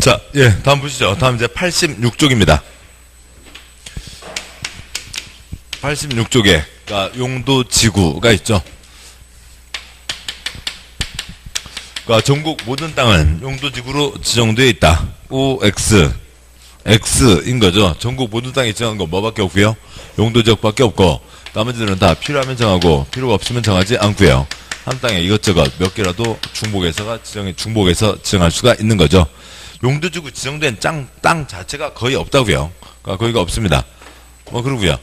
자, 예, 다음 보시죠. 다음 이제 86쪽입니다. 86쪽에 용도 지구가 있죠. 그러니까 전국 모든 땅은 용도 지구로 지정되어 있다. OX, X인 거죠. 전국 모든 땅에 지정한 거 뭐밖에 없고요. 용도 지역밖에 없고 나머지들은 다 필요하면 정하고 필요가 없으면 정하지 않고요. 한 땅에 이것저것 몇 개라도 중복에서 지정할 수가 있는 거죠. 용도지구 지정된 땅 자체가 거의 없다고요. 그러니까 거의가 없습니다. 그러고요.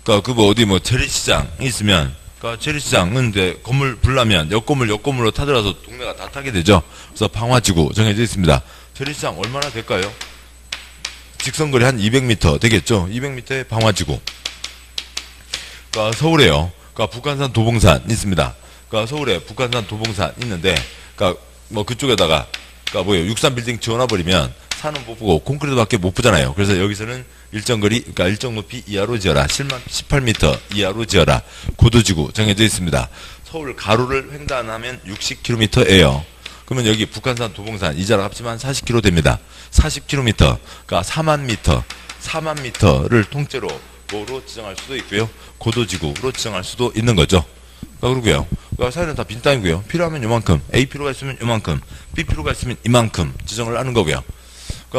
그러니까 어디 재래시장이 있으면, 그러니까 재래시장은 이제 건물 불나면 옆건물로 타들어서 동네가 다 타게 되죠. 그래서 방화지구 정해져 있습니다. 재래시장 얼마나 될까요? 직선거리 한 200m 되겠죠. 200m의 방화지구. 그러니까 서울에요. 그러니까 북한산 도봉산 있습니다. 그러니까 서울에 북한산 도봉산 있는데, 그러니까 그쪽에다가 육산 빌딩 지어놔버리면 산은 못 보고 콘크리트밖에 못 보잖아요. 그래서 여기서는 일정 거리, 그러니까 일정 높이 이하로 지어라. 18m 이하로 지어라. 고도지구 정해져 있습니다. 서울 가로를 횡단하면 60km예요. 그러면 여기 북한산 도봉산 이자랑 합치면 40km 됩니다. 40km, 그러니까 4만 m를 통째로 뭐로 지정할 수도 있고요. 고도지구로 지정할 수도 있는 거죠. 그러고요. 사실은 다 빈 땅이고요. 필요하면 요만큼, A 필요가 있으면 요만큼, B 필요가 있으면 이만큼 지정을 하는 거고요.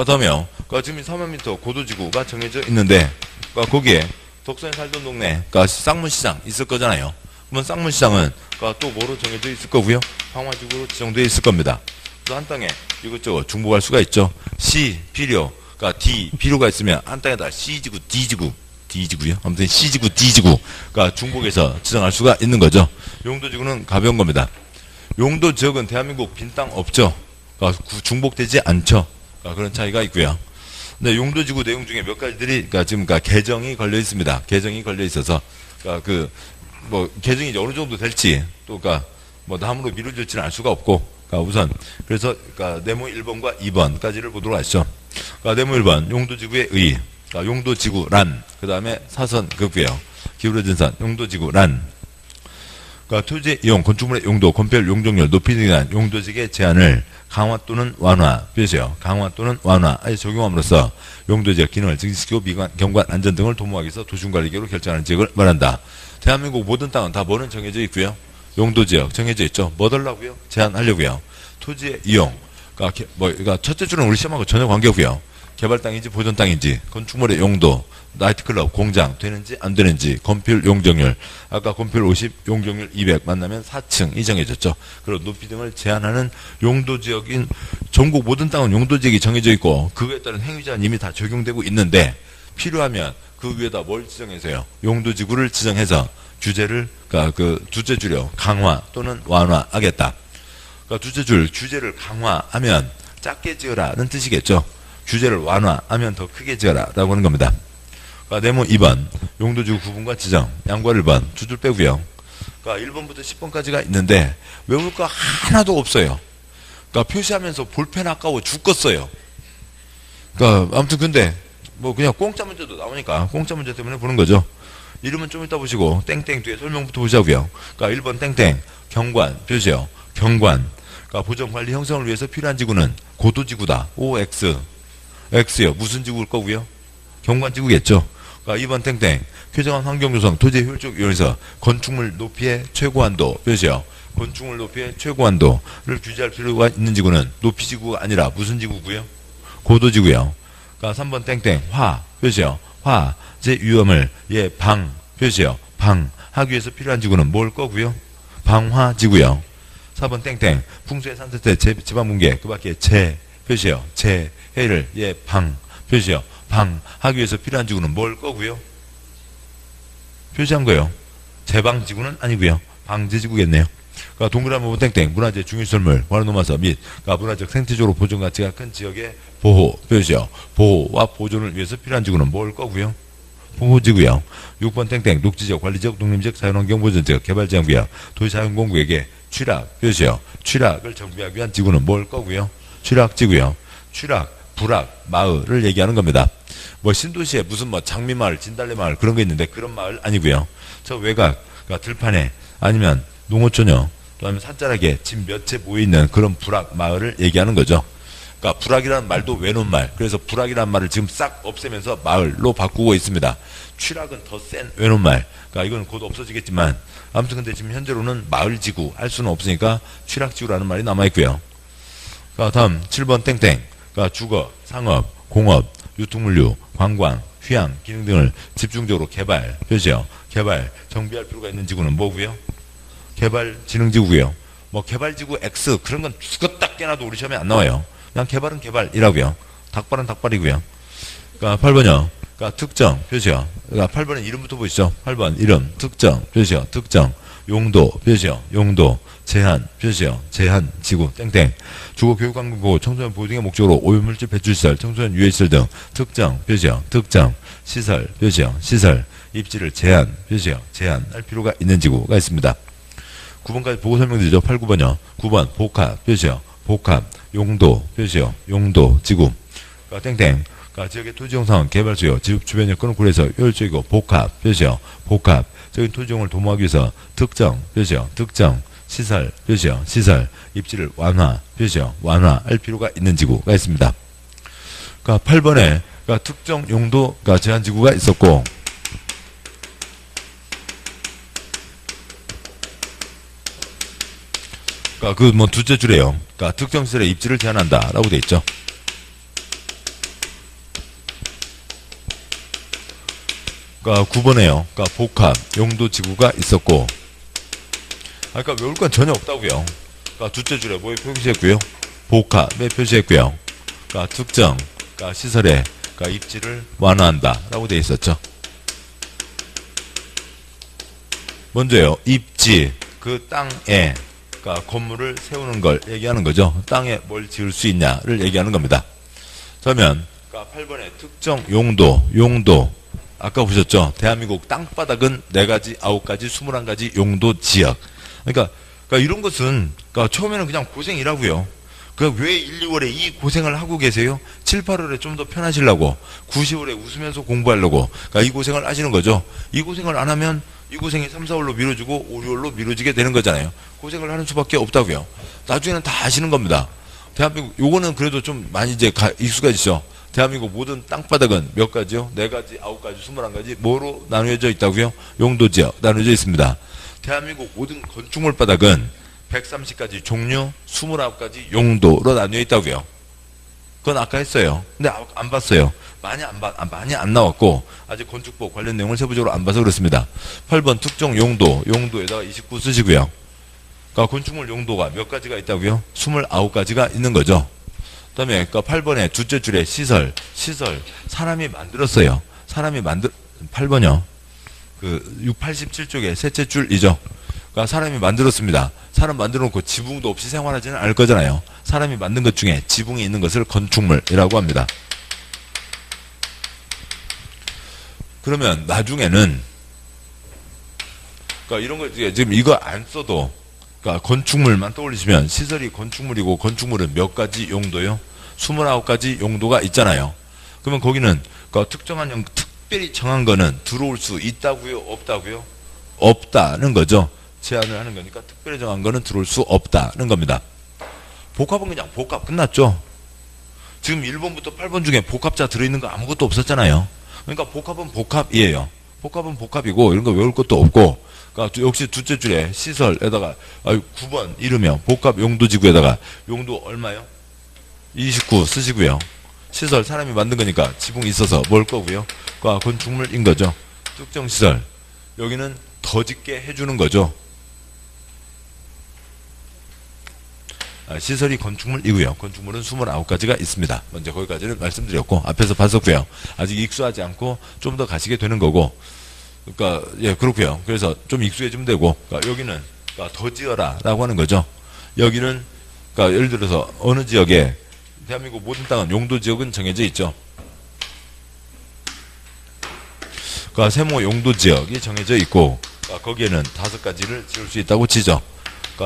다음에요. 지금 4만 m 고도지구가 정해져 있는데, 거기에 덕선에 살던 동네, 쌍문시장 있을 거잖아요. 그러면 쌍문시장은 또 뭐로 정해져 있을 거고요. 방화지구로 지정되어 있을 겁니다. 그래서 한 땅에 이것저것 중복할 수가 있죠. C 필요, D 필요가 있으면 한 땅에다 C지구, D지구요. 아무튼 C지구, D지구가 중복해서 지정할 수가 있는 거죠. 용도지구는 가벼운 겁니다. 용도지역은 대한민국 빈 땅 없죠. 중복되지 않죠. 그런 차이가 있고요. 근데 용도지구 내용 중에 몇 가지들이 지금 개정이 걸려 있습니다. 개정이 걸려 있어서 개정이 어느 정도 될지 또 다음으로 미뤄질지는 알 수가 없고 우선 그래서 네모 1번과 2번까지를 보도록 하시죠. 네모 1번 용도지구의 의, 용도지구란, 그 다음에 사선 그고요. 기울어진 선 용도지구란. 토지 이용, 건축물의 용도, 건폐율, 용적률, 높이 등에 대한 용도지구의 제한을 강화 또는 완화, 표시요. 강화 또는 완화에 적용함으로써 용도지역 기능을 증진시키고 미관, 경관, 안전 등을 도모하기 위해서 도시관리계획으로 결정하는 지역을 말한다. 대한민국 모든 땅은 다 뭐는 정해져 있고요. 용도지역 정해져 있죠. 뭐 달라고요? 제한하려고요. 토지의 이용, 첫째 줄은 우리 시험하고 전혀 관계없고요. 개발 땅인지 보존 땅인지, 건축물의 용도, 나이트클럽, 공장 되는지 안 되는지, 건폐율, 용적률, 아까 건폐율 50, 용적률 200 만나면 4층이 정해졌죠. 그리고 높이 등을 제한하는 용도지역인 전국 모든 땅은 용도지역이 정해져 있고 그거에 따른 행위제한 이미 다 적용되고 있는데 필요하면 그 위에다 뭘 지정해서요? 용도지구를 지정해서 주제를 두째 줄이요. 강화 또는 완화하겠다. 두째 줄 주제를 강화하면 작게 지어라는 뜻이겠죠. 주제를 완화하면 더 크게 지어라 라고 하는 겁니다. 네모 2번 용도지구 구분과 지정, 양과 1번 두 줄 빼고요. 1번부터 10번까지가 있는데 외울 거 하나도 없어요. 표시하면서 볼펜 아까워 죽겠어요. 아무튼 근데 그냥 공짜 문제도 나오니까 공짜 문제 때문에 보는 거죠. 이름은 좀 이따 보시고 땡땡 뒤에 설명부터 보자고요. 1번 땡땡 경관 표시요. 경관 보존관리 형성을 위해서 필요한 지구는 고도지구다. OX X요. 무슨 지구일 거고요? 경관지구겠죠. 2번 땡땡 쾌적한 환경조성 토지의 효율적 이용해서 건축물 높이의 최고한도 표시요. 건축물 높이의 최고한도를 규제할 필요가 있는 지구는 높이지구가 아니라 무슨 지구고요? 고도지구요. 3번 땡땡 화 표시요. 화재 위험을 방 표시요. 방하기 위해서 필요한 지구는 뭘 거고요? 방화지구요. 4번 땡땡 풍수의 산세태 지방붕괴 그 밖에 재 표시요. 재해를 방 표시요. 방하기 위해서 필요한 지구는 뭘 거고요? 표시한 거예요. 제방지구는 아니고요. 방제지구겠네요. 동그라미 부분 땡땡 문화재 중유설물 관할노마서 및 문화적 생태적으로 보존 가치가 큰 지역의 보호 표시요. 보호와 보존을 위해서 필요한 지구는 뭘 거고요? 보호지구요. 6번 땡땡 녹지적, 관리적, 독립적, 자연환경 보존적, 개발지역구역, 도시자연공구역의 취락 표시요. 취락을 정비하기 위한 지구는 뭘 거고요? 취락지구요. 취락, 불악, 마을을 얘기하는 겁니다. 신도시에 무슨 장미마을, 진달래마을 그런 게 있는데 그런 마을 아니고요. 저 외곽, 들판에 아니면 농어촌요. 또 아니면 산자락에 집 몇 채 모여있는 그런 불악 마을을 얘기하는 거죠. 그러니까 불악이라는 말도 외놓은 말. 그래서 불악이라는 말을 지금 싹 없애면서 마을로 바꾸고 있습니다. 취락은 더 센 외놓은 말. 그러니까 이건 곧 없어지겠지만 아무튼 근데 지금 현재로는 마을지구 할 수는 없으니까 취락지구라는 말이 남아있고요. 다음 7번 땡땡. 그러니까 주거, 상업, 공업, 유통물류, 관광, 휴양, 기능 등을 집중적으로 개발, 표시요. 개발, 정비할 필요가 있는 지구는 뭐고요? 개발진흥지구고요. 뭐 개발지구 X 그런 건 죽었다 깨나도 우리 시험에 안 나와요. 그냥 개발은 개발이라고요. 닭발은 닭발이고요. 그러니까 8번이요. 그러니까 특정, 표시요. 그러니까 8번은 이름부터 보시죠. 8번 이름, 특정, 표시요. 특정, 용도, 표시요. 용도, 제한, 표시요. 제한, 지구, 땡땡. 주거 교육환경 보호, 청소년 보호 등의 목적으로 오염물질 배출시설, 청소년 유해시설 등 특정, 표시요. 특정, 시설, 표시요. 시설, 입지를 제한, 표시요. 제한할 필요가 있는 지구가 있습니다. 9번까지 보고 설명드리죠. 8, 9번이요. 9번 복합, 표시요. 복합, 용도, 표시요. 용도, 지구. 땡땡. 지역의 토지용 상황, 개발 수요, 지역 주변 여건을 고려해서 효율적이고 복합, 표시요. 복합. 적인 토지용을 도모하기 위해서 특정, 표시요. 특정, 시설, 표시요. 시설, 입지를 완화, 표시요. 완화할 필요가 있는 지구가 있습니다. 8번에 특정 용도 제한 지구가 있었고, 두째 줄에요. 특정 시설의 입지를 제한한다 라고 되어 있죠. 9번에요. 복합 용도 지구가 있었고, 외울 건 전혀 없다고요. 두째 줄에 뭐에 표시했고요? 복합에 표시했고요. 특정 시설의 입지를 완화한다 라고 되어 있었죠. 먼저요. 입지, 그 땅에 건물을 세우는 걸 얘기하는 거죠. 땅에 뭘 지을 수 있냐를 얘기하는 겁니다. 그러면 8번에 특정 용도 아까 보셨죠? 대한민국 땅바닥은 4가지, 9가지, 21가지 용도 지역. 그러니까 이런 것은 처음에는 그냥 고생이라고요. 왜 1, 2월에 이 고생을 하고 계세요? 7, 8월에 좀 더 편하시려고, 9, 10월에 웃으면서 공부하려고 이 고생을 하시는 거죠. 이 고생을 안 하면 이 고생이 3, 4월로 미뤄지고 5, 6월로 미뤄지게 되는 거잖아요. 고생을 하는 수밖에 없다고요. 나중에는 다 아시는 겁니다. 대한민국 요거는 그래도 좀 많이 이제 익숙해지죠. 대한민국 모든 땅바닥은 몇 가지요? 4가지, 9가지, 21가지 뭐로 나누어져 있다고요? 용도지역 나누어져 있습니다. 대한민국 모든 건축물 바닥은 130가지 종류, 29가지 용도로 나누어 있다고요. 그건 아까 했어요. 근데 안 봤어요. 많이 안 나왔고 아직 건축법 관련 내용을 세부적으로 안 봐서 그렇습니다. 8번 특정 용도에다가 29 쓰시고요. 건축물 용도가 몇 가지가 있다고요? 29가지가 있는 거죠. 그 다음에 8번에 두째 줄에 시설, 사람이 만들었어요. 8번이요. 687쪽에 셋째 줄이죠. 사람이 만들었습니다. 사람 만들어 놓고 지붕도 없이 생활하지는 않을 거잖아요. 사람이 만든 것 중에 지붕이 있는 것을 건축물이라고 합니다. 그러면 나중에는 이런 거 지금 이거 안 써도 건축물만 떠올리시면 시설이 건축물이고 건축물은 몇 가지 용도요? 29가지 용도가 있잖아요. 그러면 거기는 특정한 특별히 정한 거는 들어올 수 있다고요? 없다고요? 없다는 거죠. 제한을 하는 거니까 특별히 정한 거는 들어올 수 없다는 겁니다. 복합은 그냥 복합 끝났죠. 지금 1번부터 8번 중에 복합자 들어있는 거 아무것도 없었잖아요. 그러니까 복합은 복합이에요. 복합은 복합이고 이런 거 외울 것도 없고, 역시 두째 줄에 시설에다가 9번 이르며 복합 용도지구에다가 용도 얼마요? 29 쓰시고요. 시설 사람이 만든 거니까 지붕이 있어서 뭘 거고요? 건축물인 거죠. 특정 시설 여기는 더 짓게 해주는 거죠. 시설이 건축물이고요. 건축물은 29가지가 있습니다. 먼저 거기까지는 말씀드렸고 앞에서 봤었고요. 아직 익숙하지 않고 좀 더 가시게 되는 거고, 그렇고요. 그래서 좀 익숙해지면 되고, 여기는 더 지어라 라고 하는 거죠. 여기는 예를 들어서 어느 지역에 대한민국 모든 땅은 용도 지역은 정해져 있죠. 세모 용도 지역이 정해져 있고, 거기에는 5가지를 지을 수 있다고 치죠.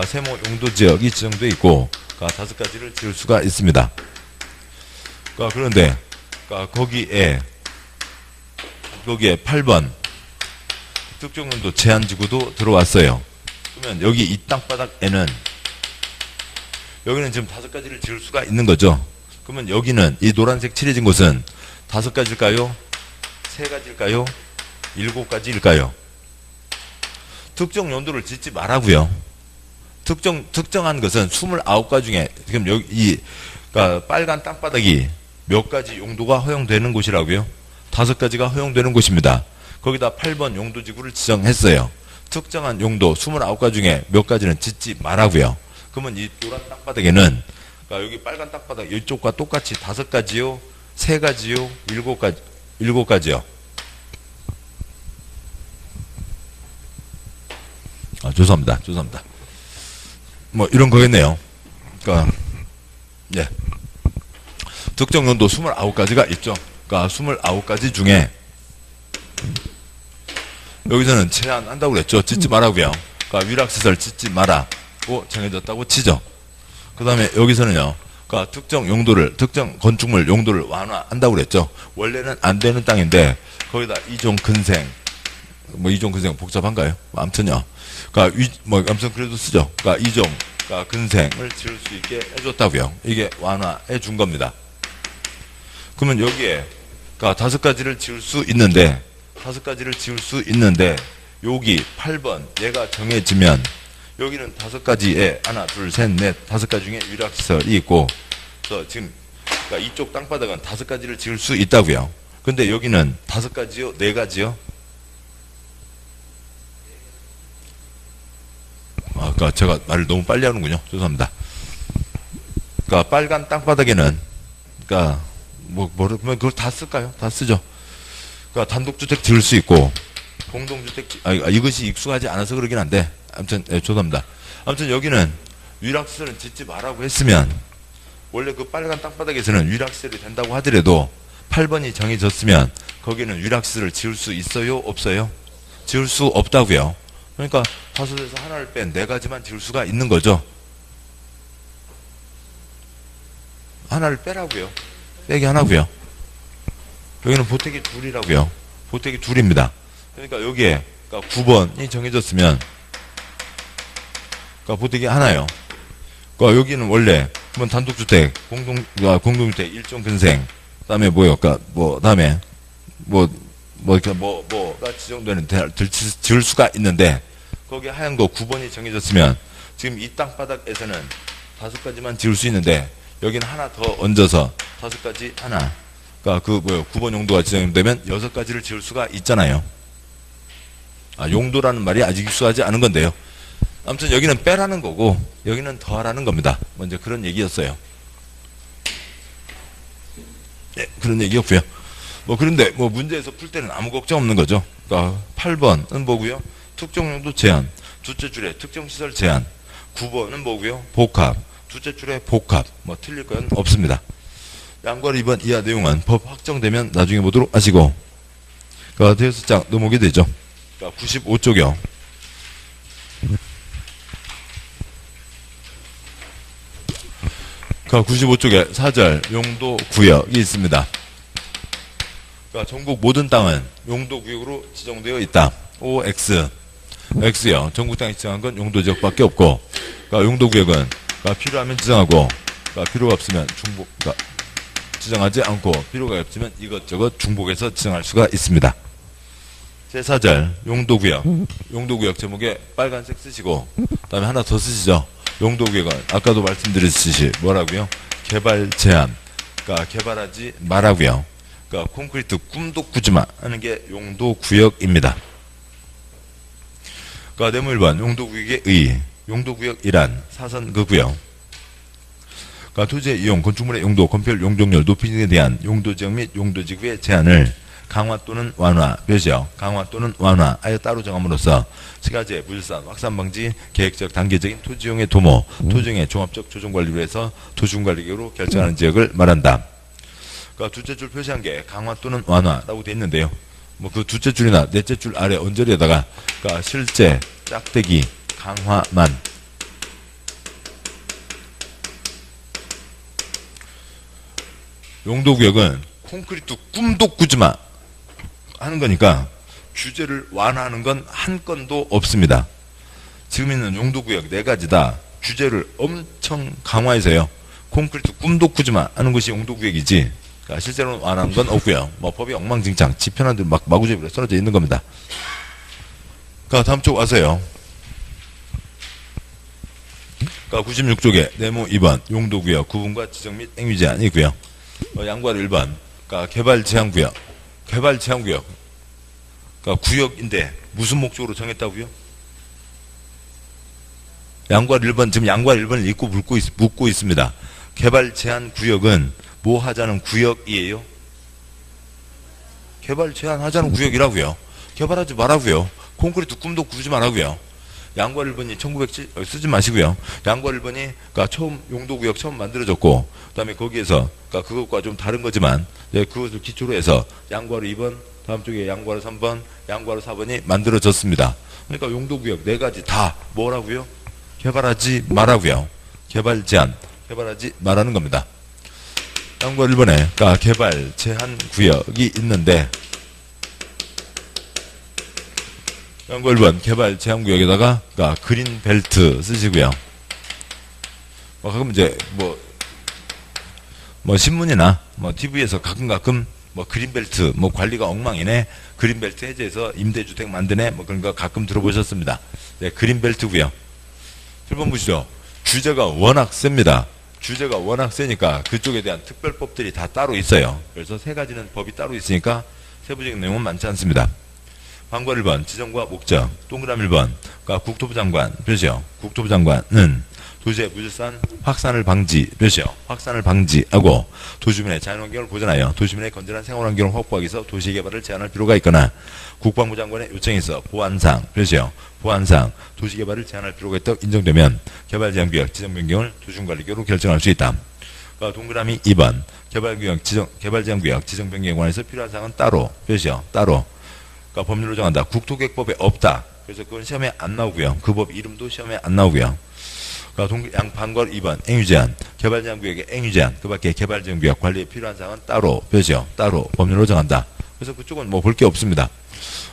세모 용도 지역이 지정되어 있고 5가지를 지을 수가 있습니다. 그런데 거기에 8번 특정 용도 제한지구도 들어왔어요. 그러면 여기 이 땅바닥에는 여기는 지금 5가지를 지을 수가 있는 거죠. 그러면 여기는 이 노란색 칠해진 곳은 5가지일까요? 3가지일까요? 7가지일까요? 특정 용도를 짓지 말라고요. 특정한 것은 29가지 중에 지금 여기 그러니까 빨간 땅바닥이 몇 가지 용도가 허용되는 곳이라고요? 5가지가 허용되는 곳입니다. 거기다 8번 용도지구를 지정했어요. 특정한 용도 29가지 중에 몇 가지는 짓지 말라고요. 그러면 이 노란 땅바닥에는 그러니까 여기 빨간 땅바닥 이쪽과 똑같이 5가지요, 3가지요, 7가지요. 죄송합니다. 뭐 이런 거겠네요. 그러니까 예. 특정 용도 29가지가 있죠. 그러니까 29가지 중에 여기서는 제한한다고 그랬죠. 짓지 말라고요. 그러니까 위락시설 짓지 마라고 정해졌다고 치죠. 그 다음에 여기서는요. 그러니까 특정 건축물 용도를 완화한다고 그랬죠. 원래는 안 되는 땅인데 거기다 이종 근생 복잡한가요? 아무튼요. 그러니까 아무튼 그래도 쓰죠. 그러니까 이종, 그러니까 근생을 지을 수 있게 해줬다고요. 이게 완화해 준 겁니다. 그러면 여기에 그러니까 5가지를 지을 수 있는데 여기 8번 얘가 정해지면 여기는 5가지에 하나, 둘, 셋, 넷 5가지 중에 위락시설이 있고 그래서 지금 그러니까 이쪽 땅바닥은 5가지를 지을 수 있다고요. 근데 여기는 5가지요? 4가지요? 아까 제가 말을 너무 빨리 하는군요. 죄송합니다. 그러니까 빨간 땅바닥에는 그러니까 그러면 그걸 다 쓸까요? 다 쓰죠. 그러니까 단독주택 지을 수 있고 공동주택 이것이 익숙하지 않아서 그러긴 한데 아무튼 죄송합니다. 아무튼 여기는 위락시설은 짓지 말라고 했으면 원래 그 빨간 땅바닥에서는 위락시설이 된다고 하더라도 8번이 정해졌으면 거기는 위락시설을 지을 수 있어요? 없어요? 지을 수 없다고요. 그러니까 5에서 하나를 뺀 4가지만 지을 수가 있는 거죠. 하나를 빼라고요. 빼기 하나고요. 여기는 보태기 2이라고요. 보태기 2입니다. 그러니까 여기에 그러니까 9번이 정해졌으면 그러니까 보태기 하나요. 그러니까 여기는 원래 단독주택, 공동주택, 일종 근생, 그다음에 뭐요? 그러니까 다음에 뭐가 지정되는 지을 수가 있는데 거기 하얀 거 9번이 정해졌으면 지금 이 땅바닥에서는 5가지만 지을 수 있는데 여기는 하나 더 얹어서 5가지 하나. 그러니까 9번 용도가 지정되면 6가지를 지을 수가 있잖아요. 용도라는 말이 아직 익숙하지 않은 건데요. 아무튼 여기는 빼라는 거고 여기는 더하라는 겁니다. 먼저 그런 얘기였어요. 네, 그런 얘기였고요. 그런데 문제에서 풀 때는 아무 걱정 없는 거죠. 그러니까 8번은 뭐고요? 특정 용도 제한, 둘째 줄에 특정 시설 제한. 9번은 뭐고요? 복합, 둘째 줄에 복합. 틀릴 건 없습니다. 양괄 2번 이하 내용은 법 확정되면 나중에 보도록 하시고 대여섯 장 넘어오게 되죠. 95쪽이요. 그러니까 95쪽에 4절 용도 구역이 있습니다. 그러니까 전국 모든 땅은 용도 구역으로 지정되어 있다. OX X요. 전국 땅이 지정한 건 용도 지역밖에 없고, 그러니까 용도 구역은 필요하면 지정하고, 필요가 없으면 지정하지 않고, 필요가 없으면 이것저것 중복해서 지정할 수가 있습니다. 제4절 용도구역. 용도구역 제목에 빨간색 쓰시고 그다음에 하나 더 쓰시죠. 용도구역은 아까도 말씀드렸듯이 뭐라고요? 개발 제한. 그러니까 개발하지 말라고요. 그러니까 콘크리트 꿈도 꾸지 마 하는 게 용도구역입니다. 그러니까 네모 1번 용도구역의 의. 용도구역이란 사선 그 구역. 그러니까 토지의 이용, 건축물의 용도, 건폐율, 용적률, 높이 등에 대한 용도지역 및 용도지구의 제한을 강화 또는 완화, 묘지역, 강화 또는 완화하여 따로 정함으로써 시가제, 물산, 확산 방지, 계획적, 단계적인 토지용의 도모, 토지용의 종합적 조정관리로 해서 도시군관리계획으로 결정하는 지역을 말한다. 그러니까 둘째 줄 표시한 게 강화 또는 완화라고 되어 있는데요. 그 둘째 줄이나 넷째 줄 아래 언저리에다가 그러니까 실제, 짝대기, 강화만. 용도구역은 콘크리트 꿈도 꾸지 마 하는 거니까 규제를 완화하는 건 한 건도 없습니다. 지금 있는 용도구역 4가지 다 규제를 엄청 강화해서요. 콘크리트 꿈도 꾸지만 하는 것이 용도구역이지. 그러니까 실제로는 완화한 건 없고요. 뭐 법이 엉망진창, 지편한들 막 마구잡이로 썰어져 있는 겁니다. 그러니까 다음 쪽 와서요. 그러니까 96쪽에 네모 2번 용도구역 구분과 지정 및 행위 제한이 있고요. 양괄호 1번 그러니까 개발 제한 구역. 개발 제한 구역. 그러니까 구역인데 무슨 목적으로 정했다고요? 양괄호 1번 지금 양괄호 1번을 읽고 묻고 있습니다. 개발 제한 구역은 뭐 하자는 구역이에요? 개발 제한하자는 구역이라고요. 개발하지 말라고요. 콘크리트 꿈도 꾸지 말라고요. 양괄호 1번이 1907 쓰지 마시고요. 양괄호 1번이 그러니까 처음 용도구역 처음 만들어졌고 그다음에 거기에서 그러니까 그것과 좀 다른 거지만 그것을 기초로 해서 양괄호 2번 다음 쪽에 양괄호 3번 양괄호 4번이 만들어졌습니다. 그러니까 용도구역 4가지 다 뭐라고요? 개발하지 말라고요. 개발 제한 개발하지 말라는 겁니다. 양괄호 1번에 그러니까 개발 제한 구역이 있는데 양괄호 1번 개발 제한 구역에다가 그러니까 그린 벨트 쓰시고요. 가끔 이제 뭐 신문이나 뭐 TV에서 가끔 뭐 그린벨트 뭐 관리가 엉망이네 그린벨트 해제해서 임대주택 만드네 뭐 그런 거 가끔 들어보셨습니다. 네, 그린벨트고요. 1번 보시죠. 주제가 워낙 셉니다. 주제가 워낙 세니까 그쪽에 대한 특별법들이 다 따로 있어요. 그래서 3가지는 법이 따로 있으니까 세부적인 내용은 많지 않습니다. 방과 1번 지정과 목적 동그라미 1번 그러니까 국토부 장관 표시요. 국토부 장관은 도시의 무질서한 확산을 방지 표시요. 확산을 방지하고 도시민의 자연환경을 보존하여 도시민의 건전한 생활환경을 확보하기 위해서 도시개발을 제한할 필요가 있거나 국방부 장관의 요청에 있어 보안상 표시요. 보안상 도시개발을 제한할 필요가 있다고 인정되면 개발제한구역 지정변경을 도시관리계로 결정할 수 있다. 그러니까 동그라미 2번 개발제한구역 지정변경에 관해서 필요한 사항은 따로 표시요. 따로 그러니까 법률로 정한다. 국토계획법에 없다. 그래서 그건 시험에 안 나오고요. 그 법 이름도 시험에 안 나오고요. 그러니까 방괄 2번 행위제한 개발제한구역의 행위제한 그 밖에 개발제한구역 관리에 필요한 사항은 따로 표시요. 따로 법률로 정한다. 그래서 그쪽은 뭐 볼 게 없습니다.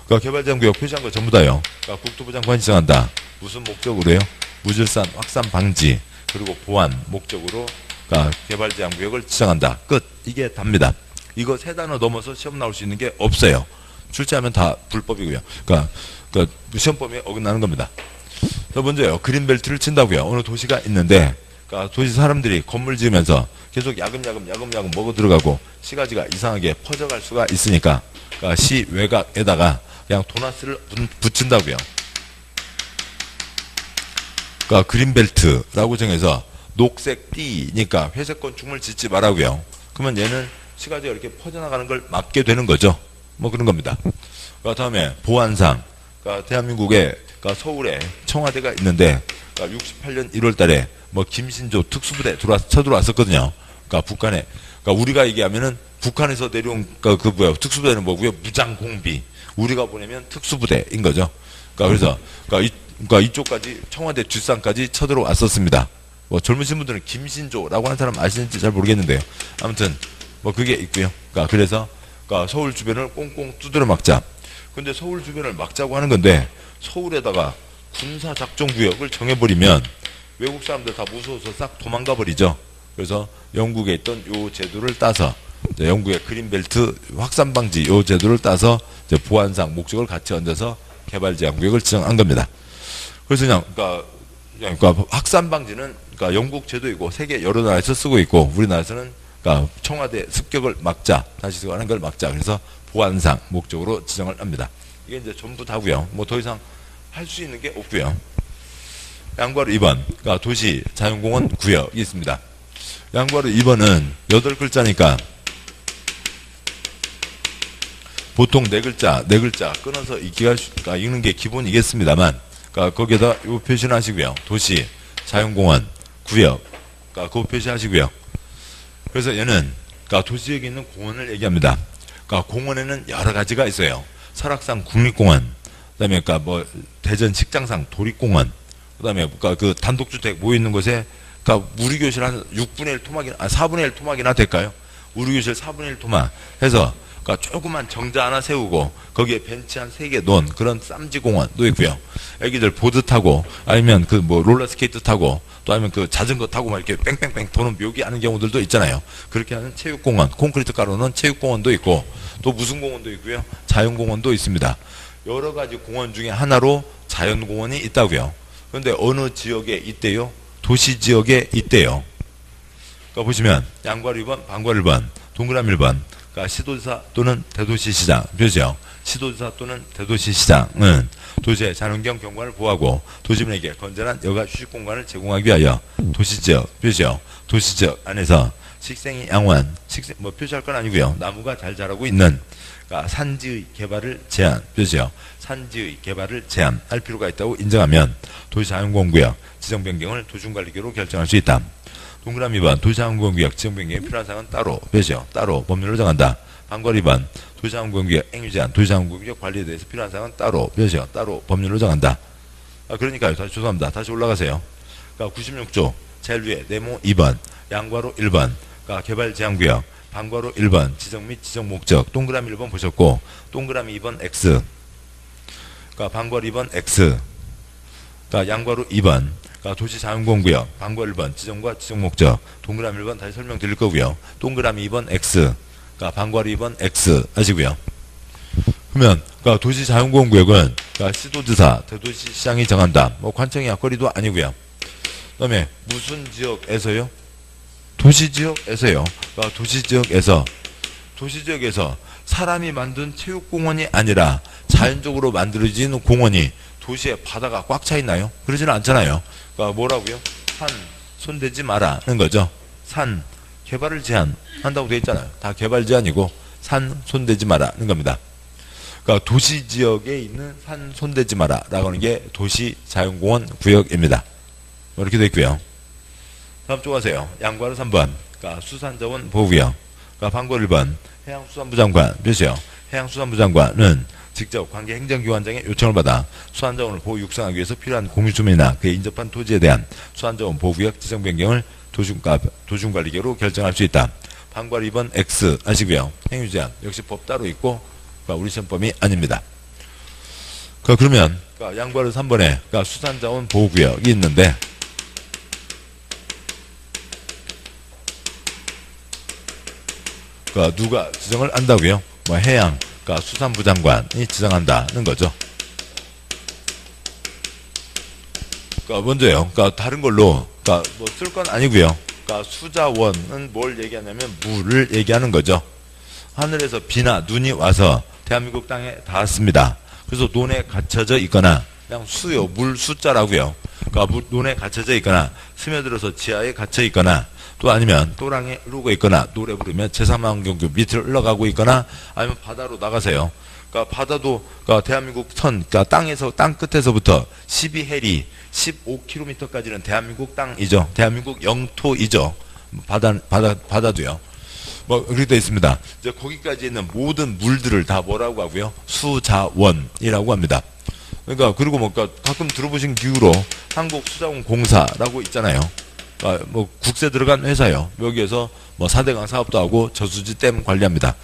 그러니까 개발제한구역 표시한 거 전부 다요. 그러니까 국토부 장관이 지정한다. 무슨 목적으로요? 무질서한 확산 방지 그리고 보안 목적으로 그러니까 개발제한구역을 지정한다. 끝. 이게 답니다. 이거 3단어 넘어서 시험 나올 수 있는 게 없어요. 출제하면 다 불법이고요. 그러니까 시험법에 어긋나는 겁니다. 더 먼저요. 그린벨트를 친다고요. 어느 도시가 있는데 그러니까 도시 사람들이 건물 지으면서 계속 야금야금 먹어 들어가고 시가지가 이상하게 퍼져갈 수가 있으니까 그러니까 시 외곽에다가 그냥 도나스를 붙인다고요. 그러니까 그린벨트라고 정해서 녹색 띠니까 회색 건축물 짓지 말라고요. 그러면 얘는 시가지가 이렇게 퍼져나가는 걸 막게 되는 거죠. 뭐 그런 겁니다. 그 다음에 보안상, 그러니까 대한민국에 그러니까 서울에 청와대가 있는데 그러니까 68년 1월 달에 뭐 김신조 특수부대 쳐들어왔었거든요. 그러니까 북한에, 그러니까 우리가 얘기하면은 북한에서 내려온 특수부대는 뭐고요? 무장공비. 우리가 보내면 특수부대인 거죠. 그러니까 그래서 이쪽까지 청와대 뒷산까지 쳐들어왔었습니다. 뭐 젊으신 분들은 김신조라고 하는 사람 아시는지 잘 모르겠는데요. 아무튼 뭐 그게 있고요. 그래서 서울 주변을 꽁꽁 두드려 막자. 근데 서울 주변을 막자고 하는 건데 서울에다가 군사작전구역을 정해버리면 외국 사람들 다 무서워서 싹 도망가 버리죠. 그래서 영국에 있던 요 제도를 따서 영국의 그린벨트 확산방지 요 제도를 따서 보안상 목적을 같이 얹어서 개발제한구역을 지정한 겁니다. 그래서 그러니까 확산방지는 그러니까 영국 제도이고 세계 여러 나라에서 쓰고 있고 우리나라에서는 그러니까 청와대 습격을 막자, 다시 습격하는 걸 막자. 그래서 보안상 목적으로 지정을 합니다. 이게 이제 전부 다고요. 뭐 더 이상 할 수 있는 게 없고요. 양괄호 2번, 그러니까 도시 자연공원 구역이 있습니다. 양괄호 2번은 8글자니까 보통 4글자 끊어서 읽는 게 기본이겠습니다만, 그러니까 거기에다 요 표시는 하시고요. 도시 자연공원 구역, 그러니까 그거 표시하시고요. 그래서 얘는 그러니까 도시에 있는 공원을 얘기합니다. 그러니까 공원에는 여러 가지가 있어요. 설악산 국립공원, 그다음에 그러니까 뭐 대전 식장상 도립공원, 그다음에 그러니까 그 단독주택 모여 있는 곳에 그러니까 우리 교실 한 6분의 1 토막이나 4분의 1 토막이나 될까요? 우리 교실 4분의 1 토막 해서 그러니까 조그만 정자 하나 세우고 거기에 벤치 한 3개 놓은 그런 쌈지공원도 있고요. 애기들 보드 타고 아니면 그 뭐 롤러스케이트 타고 또 아니면 그 자전거 타고 막 이렇게 뺑뺑뺑 도는 묘기 하는 경우들도 있잖아요. 그렇게 하는 체육공원, 콘크리트 가루는 체육공원도 있고 또 무슨 공원도 있고요. 자연공원도 있습니다. 여러 가지 공원 중에 하나로 자연공원이 있다고요. 그런데 어느 지역에 있대요? 도시 지역에 있대요. 그러니까 보시면 양괄 1번, 방괄 1번, 동그라미 1번. 그러니까 시도지사 또는 대도시시장, 표시요. 시도지사 또는 대도시시장은 도시의 자연환경 경관을 보호하고 도시민에게 건전한 여가 휴식 공간을 제공하기 위하여 도시지역, 표시요. 도시지역 안에서 식생이 양호한, 뭐 표시할 건 아니고요. 나무가 잘 자라고 있는, 그러니까 산지의 개발을 제한, 표시요. 산지의 개발을 제한할 필요가 있다고 인정하면 도시자연공원구역 지정 변경을 도중관리계로 결정할 수 있다. 동그라미 2번 도시자연공원구역 지정 변경에 필요한 사항은 따로, 표시요. 따로 법률로 정한다. 방괄 2번 도시자연공원구역 행위제한 도시자연공원구역 관리에 대해서 필요한 사항은 따로, 표시요. 따로 법률로 정한다. 그러니까요. 다시 죄송합니다. 다시 올라가세요. 그러니까 96조 제일 위에 네모 2번 양괄호 1번 그러니까 개발 제한구역 방괄호 1번 지정 및 지정 목적 동그라미 1번 보셨고 동그라미 2번 X 그러니까 방괄 2번 X 그러니까 양괄호 2번 그러니까 도시자연공원구역 방괄 1번 지정과 지정 목적 동그라미 1번 다시 설명드릴 거고요. 동그라미 2번 X 그러니까 방괄 2번 X 하시고요. 그러면 그러니까 도시자연공원구역은 그러니까 시도지사 대도시시장이 정한다. 뭐 관청이 앞거리도 아니고요. 그다음에 무슨 지역에서요? 도시지역에서요. 그러니까 도시지역에서 사람이 만든 체육공원이 아니라 자연적으로 만들어진 공원이 도시의 바다가 꽉 차 있나요? 그러지는 않잖아요. 그러니까 뭐라고요? 산 손대지 마라는 거죠. 산 개발을 제한한다고 되어 있잖아요. 다 개발 제한이고 산 손대지 마라는 겁니다. 그러니까 도시지역에 있는 산 손대지 마라라고 하는 게 도시자연공원 구역입니다. 이렇게 되어 있고요. 다음 쪽 가세요. 양괄호 3번. 그러니까 수산자원 보호구역. 그러니까 방괄 1번. 해양수산부 장관. 몇이요? 해양수산부 장관은 직접 관계 행정기관장의 요청을 받아 수산자원을 보호 육성하기 위해서 필요한 공유주민이나 그에 인접한 토지에 대한 수산자원 보호구역 지정 변경을 도중관리계로 결정할 수 있다. 방괄 2번 X 하시고요. 행위제한 역시 법 따로 있고 그러니까 우리 시험법이 아닙니다. 그러면 그러니까 양괄호 3번에 그러니까 수산자원 보호구역이 있는데 그러니까 누가 지정을 한다고요? 뭐 해양, 그러니까 수산부 장관이 지정한다는 거죠. 그러니까 먼저요. 그러니까 다른 걸로, 그러니까 뭐 쓸 건 아니고요. 그러니까 수자원은 뭘 얘기하냐면 물을 얘기하는 거죠. 하늘에서 비나 눈이 와서 대한민국 땅에 닿았습니다. 그래서 논에 갇혀져 있거나 그냥 수요, 물 숫자라고요. 그러니까 논에 갇혀져 있거나 스며들어서 지하에 갇혀 있거나 또 아니면 또랑에 흐르고 있거나 노래 부르면 제3환경교 밑을 흘러가고 있거나 아니면 바다로 나가세요. 그러니까 바다도 그러니까 대한민국 선, 그러니까 땅 끝에서부터 12해리 15km까지는 대한민국 땅이죠. 대한민국 영토이죠. 바다도요. 뭐 그렇게 되어 있습니다. 이제 거기까지 있는 모든 물들을 다 뭐라고 하고요? 수자원이라고 합니다. 그러니까 그리고 뭐 가끔 들어보신 기구로 한국수자원공사라고 있잖아요. 뭐 국세 들어간 회사요. 여기에서 뭐 4대강 사업도 하고 저수지 댐 관리합니다.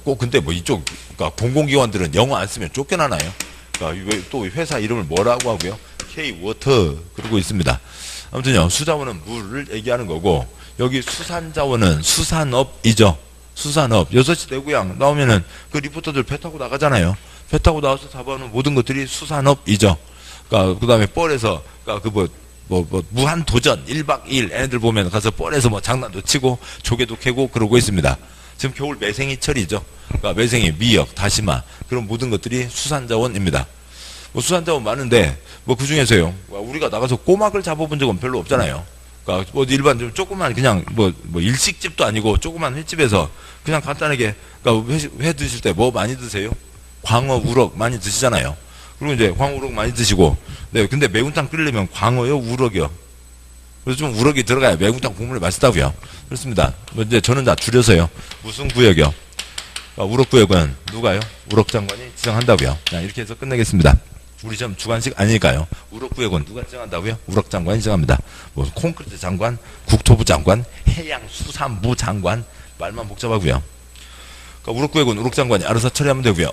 꼭 근데 뭐 이쪽 그러니까 공공기관들은 영어 안 쓰면 쫓겨나나요? 그러니까 또 회사 이름을 뭐라고 하고요? K-워터 그러고 있습니다. 아무튼요 수자원은 물을 얘기하는 거고 여기 수산자원은 수산업이죠. 수산업 6시 내구양 나오면은 그 리포터들 배 타고 나가잖아요. 배 타고 나와서 잡아오는 모든 것들이 수산업이죠. 그러니까 그 다음에 뻘에서 그러니까 무한 도전 1박 2일 애들 보면 가서 뻘에서 뭐 장난도 치고 조개도 캐고 그러고 있습니다. 지금 겨울 매생이철이죠. 그러니까 매생이, 미역, 다시마 그런 모든 것들이 수산자원입니다. 뭐 수산자원 많은데 뭐 그 중에서요 우리가 나가서 꼬막을 잡아본 적은 별로 없잖아요. 그러니까 뭐 일반 좀 조그만 그냥 뭐 일식집도 아니고 조그만 횟집에서 그냥 간단하게 그러니까 회 드실 때 뭐 많이 드세요? 광어, 우럭 많이 드시잖아요. 그리고 이제 광어, 우럭 많이 드시고 네 근데 매운탕 끓이려면 광어요, 우럭이요. 그래서 좀 우럭이 들어가야 매운탕 국물이 맛있다고요. 그렇습니다. 뭐 이제 저는 다 줄여서요. 무슨 구역이요? 우럭구역은 누가요? 우럭장관이 지정한다고요. 이렇게 해서 끝내겠습니다. 우리 좀 주관식 아니니까요. 우럭구역은 누가 지정한다고요? 우럭장관이 지정합니다. 뭐 콘크리트 장관, 국토부 장관, 해양수산부 장관 말만 복잡하고요. 그러니까 우럭구역은 우럭장관이 알아서 처리하면 되고요.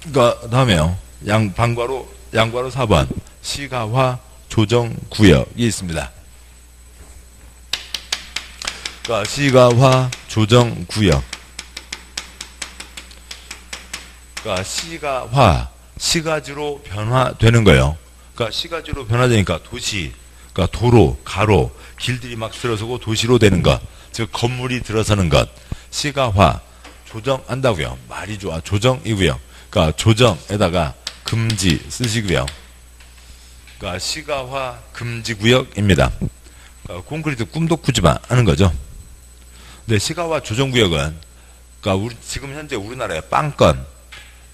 그러니까 다음에요. 양과로 4번 시가화 조정구역이 있습니다. 그러니까 시가화 조정구역. 그러니까 시가화 시가지로 변화되는 거예요. 그러니까 시가지로 변화되니까 도시, 그러니까 도로, 가로, 길들이 막 들어서고 도시로 되는 것, 즉 건물이 들어서는 것, 시가화 조정한다고요. 말이 좋아. 조정이고요. 그러니까 조정에다가 금지 쓰시고요. 그러니까 시가화 금지구역입니다. 그러니까 콘크리트 꿈도 꾸지 마 하는 거죠. 근데 시가화 조정구역은 그러니까 지금 현재 우리나라에 빵건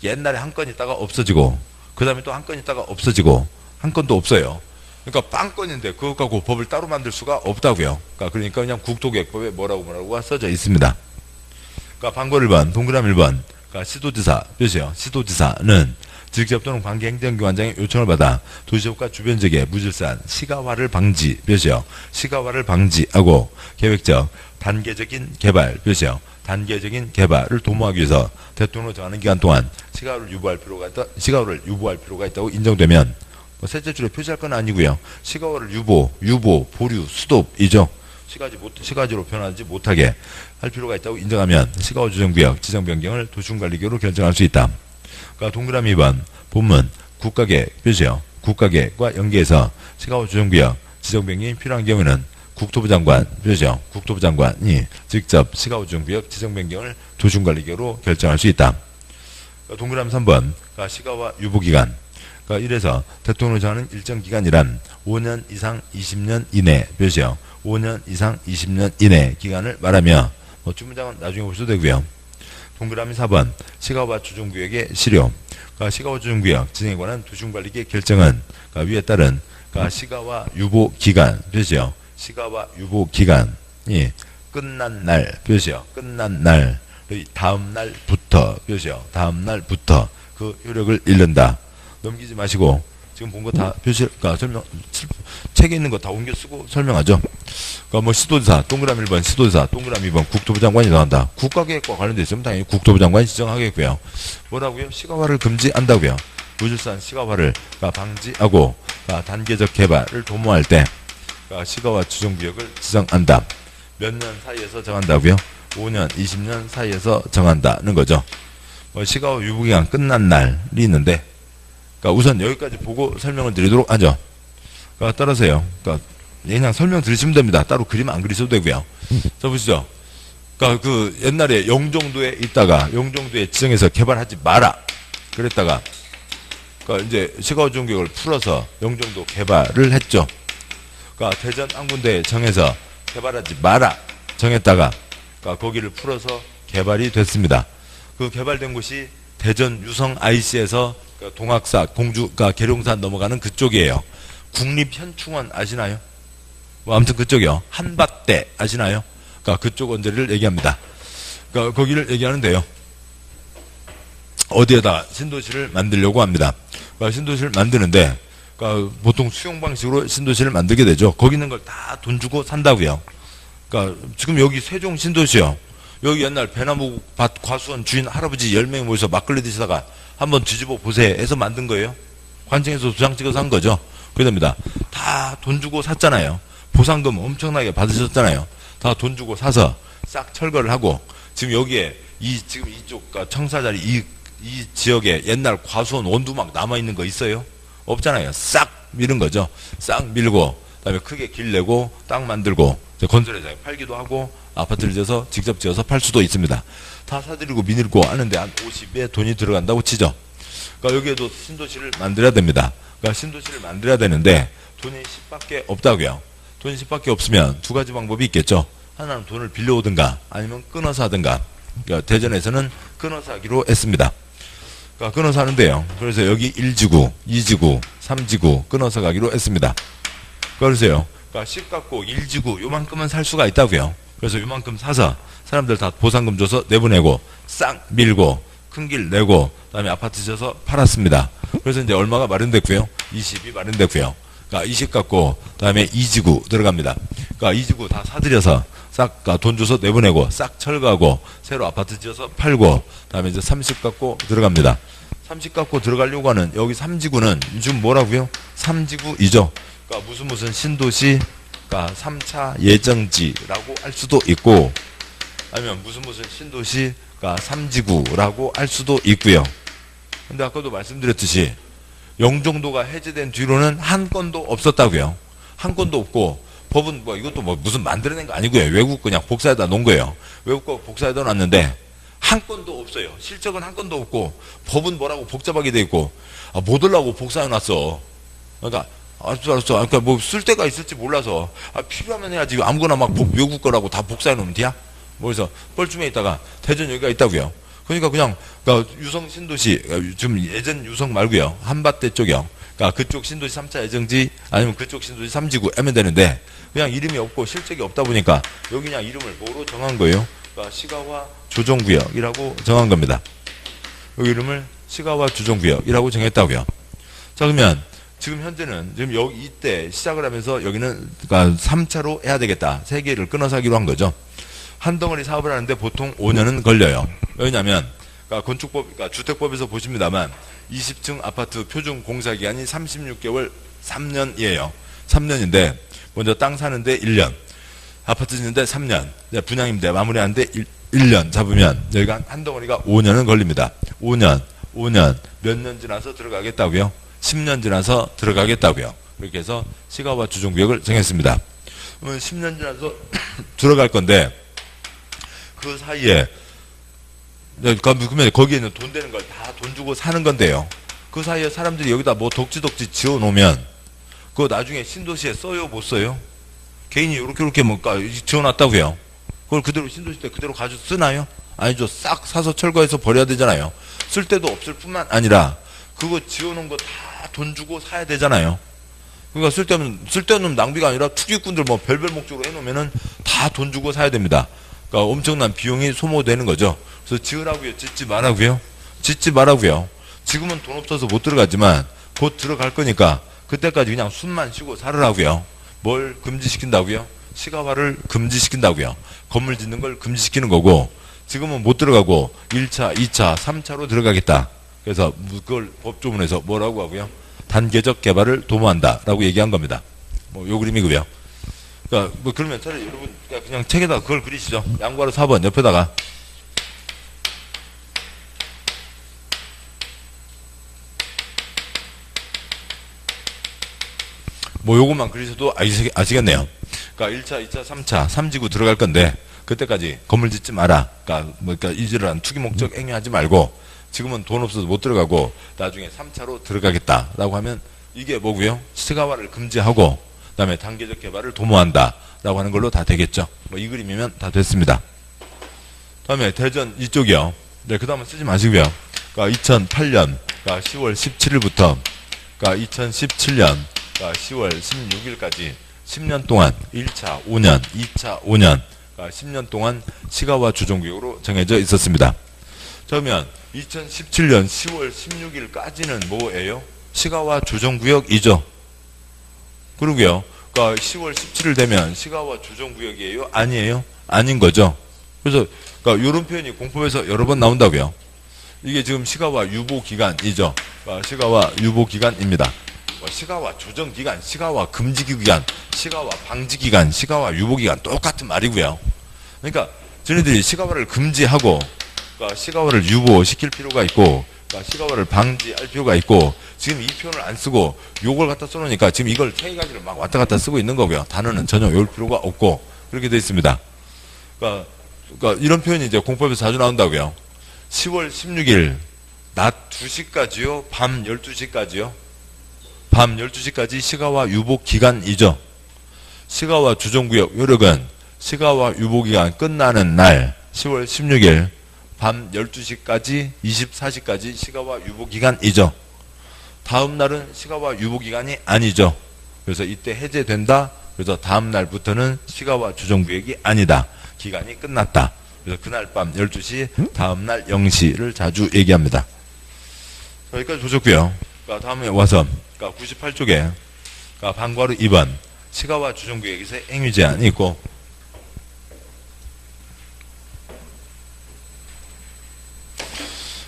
옛날에 한 건 있다가 없어지고 그 다음에 또 한 건 있다가 없어지고 한 건도 없어요. 그러니까 빵건인데 그것 갖고 법을 따로 만들 수가 없다고요. 그러니까 그냥 국토계획법에 뭐라고 써져 있습니다. 그러니까 방법 1번, 동그라미 1번. 그러니까 시도지사, 표시요. 시도지사는 직접 또는 관계행정기관장의 요청을 받아 도시지역과 주변 지역의 무질서한 시가화를 방지, 표시요. 시가화를 방지하고 계획적, 단계적인 개발, 표시요. 단계적인 개발을 도모하기 위해서 대통령으로 정하는 기간 동안 시가화를 유보할 필요가 있다고 인정되면 셋째 줄에 표시할 건 아니고요. 시가화를 유보, 보류, 수도이죠. 시가지로 변하지 못하게 할 필요가 있다고 인정하면 시가화 조정구역 지정 변경을 도시군관리계획으로 결정할 수 있다. 그러니까 동그라미 2번 본문 국가계획 표시요. 국가계획과 연계해서 시가화 조정구역 지정 변경이 필요한 경우에는 국토부 장관 표시요. 국토부 장관이 직접 시가화 조정구역 지정 변경을 도시군관리계획으로 결정할 수 있다. 그러니까 동그라미 3번 그러니까 시가화 유보기간 그러니까 이래서 대통령을 정하는 일정 기간이란 5년 이상 20년 이내 표시요. 5년 이상 20년 이내 기간을 말하며 주문장은 나중에 보셔도 되고요. 동그라미 4번 시가화 조정구역의 실효 그러니까 시가화 조정구역 진행에 관한 도시군관리계획 결정은 그러니까 위에 따른 그러니까 시가화 유보기간 표시요. 시가화 유보기간이 끝난 날 표시요. 끝난 날 다음 날부터 표시요. 다음 날부터 그 효력을 잃는다. 넘기지 마시고 지금 본 거 다 표시, 그러니까 설명 책에 있는 거 다 옮겨 쓰고 설명하죠. 그러니까 뭐 시도지사 동그라미 1번 시도지사 동그라미 2번 국토부 장관이 정한다. 국가계획과 관련돼 있으면 당연히 국토부 장관이 지정하겠고요. 뭐라고요? 시가화를 금지한다고요. 무질서한 시가화를 방지하고 단계적 개발을 도모할 때 시가화 조정구역을 지정한다. 몇 년 사이에서 정한다고요? 5년, 20년 사이에서 정한다는 거죠. 시가화 유보기간 끝난 날이 있는데 그러니까 우선 여기까지 보고 설명을 드리도록 하죠. 그러니까 따라서요. 그러니까 그냥 설명 들으시면 됩니다. 따로 그림 안 그리셔도 되고요. 자 보시죠. 그러니까 그 옛날에 영종도에 있다가 영종도에 지정해서 개발하지 마라. 그랬다가 그러니까 이제 시가화 조정구역을 풀어서 영종도 개발을 했죠. 그러니까 대전 한 군데에 정해서 개발하지 마라 정했다가 그러니까 거기를 풀어서 개발이 됐습니다. 그 개발된 곳이 대전 유성 IC에서 동학사, 공주가 계룡산 넘어가는 그쪽이에요. 국립현충원 아시나요? 뭐 아무튼 그쪽이요. 한밭대 아시나요? 그러니까 그쪽 언저리를 얘기합니다. 그러니까 거기를 얘기하는데요. 어디에다 신도시를 만들려고 합니다. 그러니까 신도시를 만드는데 그러니까 보통 수용 방식으로 신도시를 만들게 되죠. 거기 있는 걸 다 돈 주고 산다고요. 그러니까 지금 여기 세종 신도시요. 여기 옛날 배나무 밭 과수원 주인 할아버지 10명이 모여서 막걸리 드시다가 한번 뒤집어 보세요 해서 만든 거예요. 관청에서 도장 찍어서 한 거죠. 그럽니다. 다 돈 주고 샀잖아요. 보상금 엄청나게 받으셨잖아요. 다 돈 주고 사서 싹 철거를 하고 지금 여기에 지금 이쪽 청사자리 이 지역에 옛날 과수원 원두막 남아있는 거 있어요? 없잖아요. 싹 밀은 거죠. 싹 밀고 그다음에 크게 길 내고 땅 만들고 건설회사 팔기도 하고 아파트를 지어서 직접 지어서 팔 수도 있습니다. 다 사들이고 미닐고 하는데 한 50에 돈이 들어간다고 치죠. 그러니까 여기에도 신도시를 만들어야 됩니다. 그러니까 신도시를 만들어야 되는데 돈이 10밖에 없다고요. 돈이 10밖에 없으면 두 가지 방법이 있겠죠. 하나는 돈을 빌려오든가 아니면 끊어서 하든가. 그러니까 대전에서는 끊어서 하기로 했습니다. 그러니까 끊어서 하는데요. 그래서 여기 1지구, 2지구, 3지구 끊어서 가기로 했습니다. 그러세요. 그러니까 10 갖고 1지구 요만큼은 살 수가 있다고요. 그래서 요만큼 사서 사람들 다 보상금 줘서 내보내고 싹 밀고 큰 길 내고 그다음에 아파트 지어서 팔았습니다. 그래서 이제 얼마가 마련됐고요. 20이 마련됐고요. 그러니까 이식 갖고 그다음에 이지구 들어갑니다. 그러니까 이지구 다 사들여서 싹 돈 줘서 내보내고 싹 철거하고 새로 아파트 지어서 팔고 그다음에 이제 30 갖고 들어갑니다. 30 갖고 들어가려고 하는 여기 3지구는 지금 뭐라고요? 3지구이죠. 그러니까 무슨 신도시, 그러니까 3차 예정지라고 할 수도 있고 아니면 무슨 신도시, 그러니까 3지구라고 할 수도 있고요. 근데 아까도 말씀드렸듯이 영종도가 해제된 뒤로는 한 건도 없었다고요. 한 건도 없고 법은 뭐 이것도 뭐 무슨 만들어낸 거 아니고요. 외국 그냥 복사해다 놓은 거예요. 외국 거 복사해다 놨는데 한 건도 없어요. 실적은 한 건도 없고 법은 뭐라고 복잡하게 돼 있고 못 하려고 복사해 놨어. 그러니까 알았어. 그러니까 뭐 쓸 데가 있을지 몰라서 필요하면 해야지. 아무거나 막 외국 거라고 다 복사해 놓으면 돼야? 뭐 그래서 뻘쭘에 있다가 대전 여기가 있다고요. 그러니까 그냥 그러니까 유성 신도시 좀 예전 유성 말고요. 한밭대 쪽이요. 그러니까 그쪽 신도시 3차 예정지 아니면 그쪽 신도시 3지구 하면 되는데 그냥 이름이 없고 실적이 없다 보니까 여기 그냥 이름을 뭐로 정한 거예요? 그러니까 시가와 조정구역이라고 정한 겁니다. 여기 이름을 시가와 조정구역이라고 정했다고요. 자 그러면 지금 현재는 지금 여기 이때 시작을 하면서 여기는 그러니까 3차로 해야 되겠다. 3개를 끊어서 하기로 한 거죠. 한 덩어리 사업을 하는데 보통 5년은 걸려요. 왜냐하면 그러니까 건축법, 그러니까 주택법에서 보십니다만 20층 아파트 표준 공사 기간이 36개월 3년이에요. 3년인데 먼저 땅 사는데 1년, 아파트 짓는데 3년, 분양임대 마무리하는데 1년 잡으면 여기가 한 덩어리가 5년은 걸립니다. 5년 몇 년 지나서 들어가겠다고요? 10년 지나서 들어가겠다고요. 그렇게 해서 시가와 주정구역을 정했습니다. 그러면 10년 지나서 들어갈 건데 그 사이에 그러면 거기에 있는 돈 되는 걸 다 돈 주고 사는 건데요. 그 사이에 사람들이 여기다 뭐 덕지덕지 지어 놓으면 그거 나중에 신도시에 써요 못 써요? 개인이 이렇게 뭐 지어 놨다고요. 그걸 그대로 신도시 때 그대로 가지고 쓰나요? 아니죠. 싹 사서 철거해서 버려야 되잖아요. 쓸 데도 없을 뿐만 아니라 그거 지어 놓은 거 다 돈 주고 사야 되잖아요. 그러니까 쓸데없는 낭비가 아니라 투기꾼들 뭐 별별 목적으로 해놓으면은 다 돈 주고 사야 됩니다. 그러니까 엄청난 비용이 소모되는 거죠. 그래서 지으라고요? 짓지 말라고요? 짓지 말라고요. 지금은 돈 없어서 못 들어가지만 곧 들어갈 거니까 그때까지 그냥 숨만 쉬고 살으라고요. 뭘 금지시킨다고요? 시가화를 금지시킨다고요. 건물 짓는 걸 금지시키는 거고 지금은 못 들어가고 1차, 2차, 3차로 들어가겠다. 그래서 그걸 법조문에서 뭐라고 하고요? 단계적 개발을 도모한다라고 얘기한 겁니다. 뭐 요 그림이고요. 그러니까 뭐 그러면 차라리 여러분 그냥 책에다가 그걸 그리시죠. 양괄호 4번 옆에다가 뭐 요것만 그리셔도 아시겠네요. 그러니까 1차, 2차, 3차, 3지구 들어갈 건데 그때까지 건물 짓지 마라. 그러니까 이질한 투기 목적 행위하지 말고 지금은 돈 없어서 못 들어가고 나중에 3차로 들어가겠다라고 하면 이게 뭐고요? 시가화를 금지하고 그다음에 단계적 개발을 도모한다라고 하는 걸로 다 되겠죠. 뭐 이 그림이면 다 됐습니다. 다음에 대전 이쪽이요. 네, 그 다음은 쓰지 마시고요. 그러니까 2008년 그러니까 10월 17일부터 그러니까 2017년 그러니까 10월 16일까지 10년 동안 1차 5년, 2차 5년, 그러니까 10년 동안 시가와 주정구역으로 정해져 있었습니다. 그러면 2017년 10월 16일까지는 뭐예요? 시가와 주정구역이죠. 그러고요. 그러니까 10월 17일 되면 시가와 주정구역이에요? 아니에요? 아닌 거죠. 그래서 그러니까 이런 표현이 공법에서 여러 번 나온다고요. 이게 지금 시가와 유보 기간이죠. 그러니까 시가와 유보 기간입니다. 시가와 조정 기간, 시가와 금지 기간, 시가와 방지 기간, 시가와 유보 기간 똑같은 말이고요. 그러니까 저희들이 시가화를 금지하고 그러니까 시가화를 유보시킬 필요가 있고 그러니까 시가화를 방지할 필요가 있고 지금 이 표현을 안 쓰고 요걸 갖다 써놓으니까 지금 이걸 세 가지를 막 왔다 갔다 쓰고 있는 거고요. 단어는 전혀 외울 필요가 없고 그렇게 되어 있습니다. 그러니까 이런 표현이 이제 공법에서 자주 나온다고요. 10월 16일 낮 2시까지요? 밤 12시까지요? 밤 12시까지 시가와 유보 기간이죠. 시가와 주정구역 요력은 시가와 유보 기간 끝나는 날 10월 16일 밤 12시까지 24시까지 시가와 유보 기간이죠. 다음 날은 시가와 유보 기간이 아니죠. 그래서 이때 해제된다. 그래서 다음 날부터는 시가와 주정구역이 아니다. 기간이 끝났다. 그래서 그날 밤 12시 다음 날 0시를 자주 얘기합니다. 여기까지 보셨고요. 그러니까 다음에 와서 그러니까 98쪽에 그러니까 방과후 2번 시가와 조정구역에서의 행위 제한이 있고,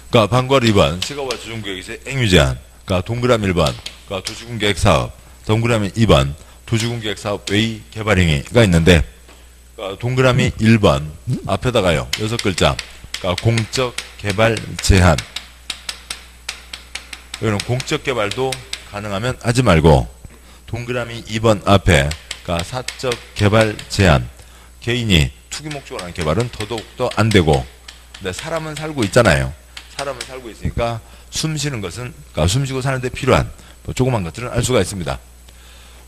그러니까 방과후 2번 시가와 조정구역에서의 행위 제한, 그러니까 동그라미 1번 그러니까 도시군계획 사업, 동그라미 2번 도시군계획 사업 외의 개발 행위가 있는데, 그러니까 동그라미 1번 앞에다가요 6글자, 그러니까 공적 개발 제한. 여기는 공적 개발도 가능하면 하지 말고, 동그라미 2번 앞에 그러니까 사적 개발 제한. 개인이 투기 목적으로 하는 개발은 더더욱더 안 되고, 근데 사람은 살고 있잖아요. 사람은 살고 있으니까 숨 쉬는 것은, 그러니까 숨 쉬고 사는데 필요한 뭐 조그만 것들은 알 수가 있습니다.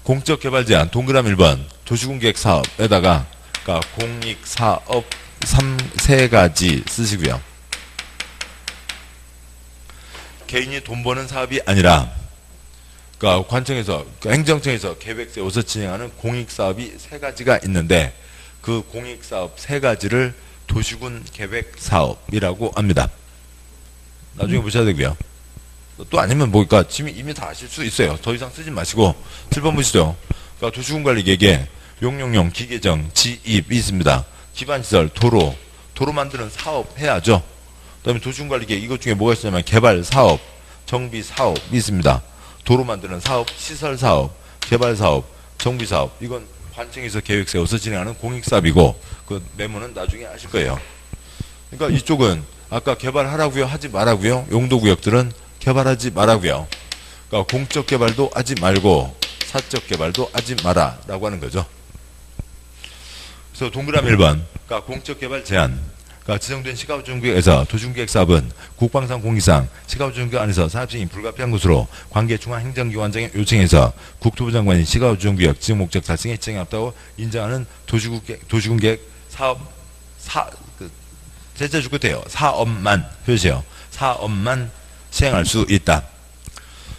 공적 개발 제한 동그라미 1번 도시군계획 사업에다가 그러니까 공익 사업 3가지 쓰시고요. 개인이 돈 버는 사업이 아니라, 그러니까 관청에서, 행정청에서 계획 세워서 진행하는 공익 사업이 3가지가 있는데, 그 공익 사업 3가지를 도시군 계획 사업이라고 합니다. 나중에 보셔야 되고요. 또 아니면 뭐니까 이미 다 아실 수 있어요. 더 이상 쓰지 마시고 7번 보시죠. 그러니까 도시군 관리 계획에 용용용 기계정 지입이 있습니다. 기반시설 도로 만드는 사업 해야죠. 그다음에 도시군 관리 계획 이것 중에 뭐가 있냐면 개발 사업, 정비 사업이 있습니다. 도로 만드는 사업, 시설 사업, 개발 사업, 정비 사업. 이건 관청에서 계획 세워서 진행하는 공익 사업이고, 그 메모는 나중에 아실 거예요. 그러니까 이쪽은 아까 개발하라고요, 하지 말라고요. 용도구역들은 개발하지 말라고요. 그러니까 공적 개발도 하지 말고 사적 개발도 하지 마라라고 하는 거죠. 그래서 동그라미 1번, 그러니까 공적 개발 제한. 그러니까 지정된 시가조정구역에서 도시군계획 사업은 국방상 공기상 시가조정구역 안에서 사업시행이 불가피한 것으로 관계 중앙행정기관장의 요청에서 국토부 장관이 시가조정구역 지정 목적 달성에 지정이 없다고 인정하는 도시군계획 사업 제재 끝에요. 사업만 표시해요. 사업만 시행할 수 있다.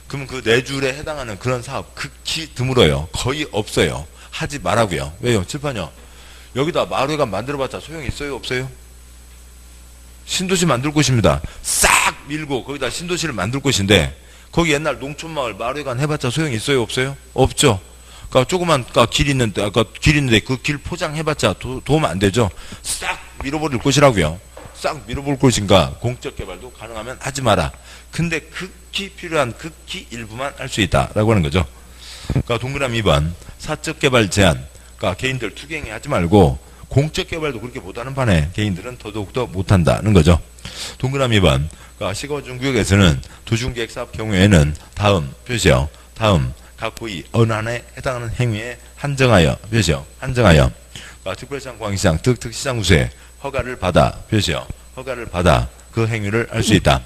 그럼 그 4줄에 해당하는 그런 사업 극히 드물어요. 거의 없어요. 하지 말라고요. 왜요? 칠판이요. 여기다 마을회관 만들어봤자 소용이 있어요? 없어요? 신도시 만들 곳입니다. 싹 밀고 거기다 신도시를 만들 곳인데, 거기 옛날 농촌마을 마을회관 해봤자 소용이 있어요? 없어요? 없죠. 그러니까 조그만 길 있는데, 아까 길 있는데 그 길 포장해봤자 도움 안 되죠. 싹 밀어버릴 곳이라고요. 싹 밀어볼 곳인가 공적 개발도 가능하면 하지 마라. 근데 극히 필요한 극히 일부만 할 수 있다라고 하는 거죠. 그러니까 동그라미 2번 사적 개발 제한. 그러니까 개인들 투기행위 하지 말고 공적 개발도 그렇게 못하는 판에 개인들은 더더욱더 못한다는 거죠. 동그라미 2번 그러니까 시가조정구역에서는 도시군계획 사업 경우에는 다음 표시요. 다음 각 부위 어느 한에 해당하는 행위에 한정하여 표시요. 한정하여 그러니까 특별시장, 광시장, 특시장 우수에 허가를 받아 표시요. 허가를 받아 그 행위를 할 수 있다.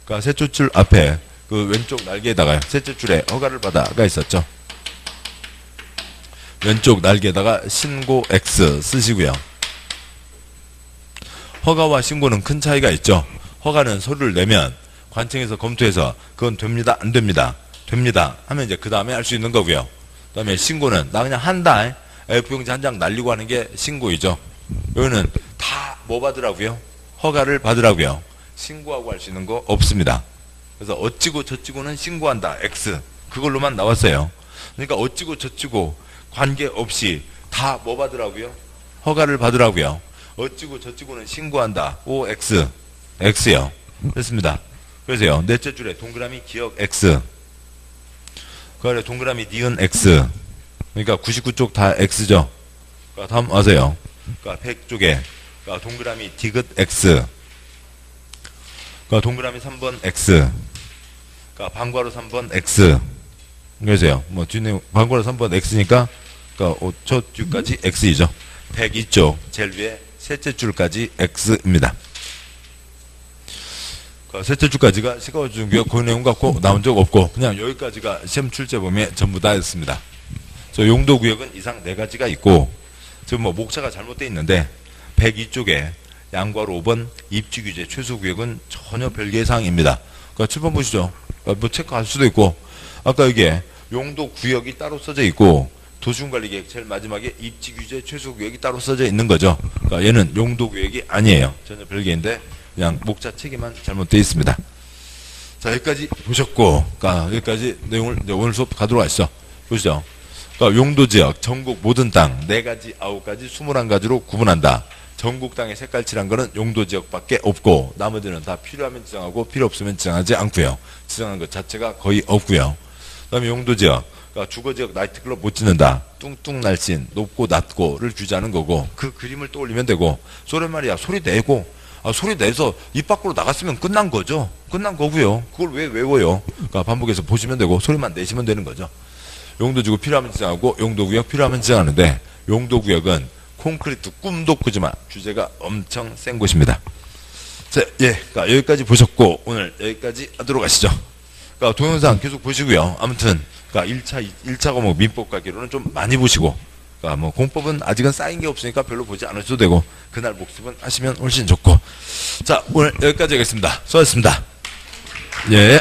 그러니까 셋째 줄 앞에 그 왼쪽 날개에다가 셋째 줄에 허가를 받아가 있었죠. 왼쪽 날개에다가 신고 X 쓰시고요. 허가와 신고는 큰 차이가 있죠. 허가는 서류를 내면 관청에서 검토해서 그건 됩니다, 안 됩니다. 됩니다 하면 이제 그 다음에 할 수 있는 거고요. 그 다음에 신고는 나 그냥 한다 A4용지 한 장 날리고 하는 게 신고이죠. 여기는 다 뭐 받으라고요? 허가를 받으라고요. 신고하고 할 수 있는 거 없습니다. 그래서 어찌고 저찌고는 신고한다 X 그걸로만 나왔어요. 그러니까 어찌고 저찌고 관계없이 다 뭐 받으라고요? 허가를 받으라고요. 어찌고 저찌고는 신고한다 OX X요. 됐습니다. 그래서요 넷째 줄에 동그라미 기억 X 그 아래 동그라미 니은 X 그러니까 99쪽 다 X죠. 그러니까 다음 와서요. 그러니까 100쪽에 그러니까 동그라미 디귿 X 그러니까 동그라미 3번 X 그러니까 방괄호 3번 X 그래서요 뭐 뒤에 방괄호 3번 X니까 그러니까 첫 줄까지 X이죠. 102쪽 제일 위에 셋째 줄까지 X입니다. 그러니까 셋째 줄까지가 시가조정구역 그 내용 갖고 나온 적 없고 그냥 여기까지가 시험 출제범위에 전부 다였습니다. 저 용도구역은 이상 4가지가 있고 지금 뭐 목차가 잘못되어 있는데 102쪽에 양괄호 5번 입지규제 최소구역은 전혀 별개의 사항입니다. 그러니까 7번 보시죠. 뭐 체크할 수도 있고 아까 이게 용도구역이 따로 써져 있고 도시군관리계획 제일 마지막에 입지규제 최소구역이 따로 써져 있는 거죠. 그러니까 얘는 용도구역이 아니에요. 전혀 별개인데 그냥 목차 체계만 잘못되어 있습니다. 자 여기까지 보셨고 그러니까 여기까지 내용을 이제 오늘 수업 가도록 하시죠. 보시죠. 그러니까 용도지역, 전국 모든 땅, 4가지, 9가지, 21가지로 구분한다. 전국 땅에 색깔칠한 거는 용도지역밖에 없고 나머지는 다 필요하면 지정하고 필요 없으면 지정하지 않고요. 지정한 것 자체가 거의 없고요. 그 다음에 용도지역, 그러니까 주거지역 나이트클럽 못 짓는다. 뚱뚱 날씬, 높고 낮고를 규제하는 거고 그 그림을 떠올리면 되고 소리 말이야. 소리 내고 소리 내서 입 밖으로 나갔으면 끝난 거죠. 끝난 거고요. 그걸 왜 외워요? 그러니까 반복해서 보시면 되고 소리만 내시면 되는 거죠. 용도지구 필요하면 지정하고 용도구역 필요하면 지정하는데 용도구역은 콘크리트 꿈도 꾸지마 규제가 엄청 센 곳입니다. 자, 그러니까 여기까지 보셨고 오늘 여기까지 하도록 하시죠. 그러니까 동영상 계속 보시고요. 아무튼 그러니까 1차 과목 민법 가기로는 좀 많이 보시고 그러니까 뭐 공법은 아직은 쌓인 게 없으니까 별로 보지 않으셔도 되고 그날 복습은 하시면 훨씬 좋고 자 오늘 여기까지 하겠습니다. 수고하셨습니다. 예.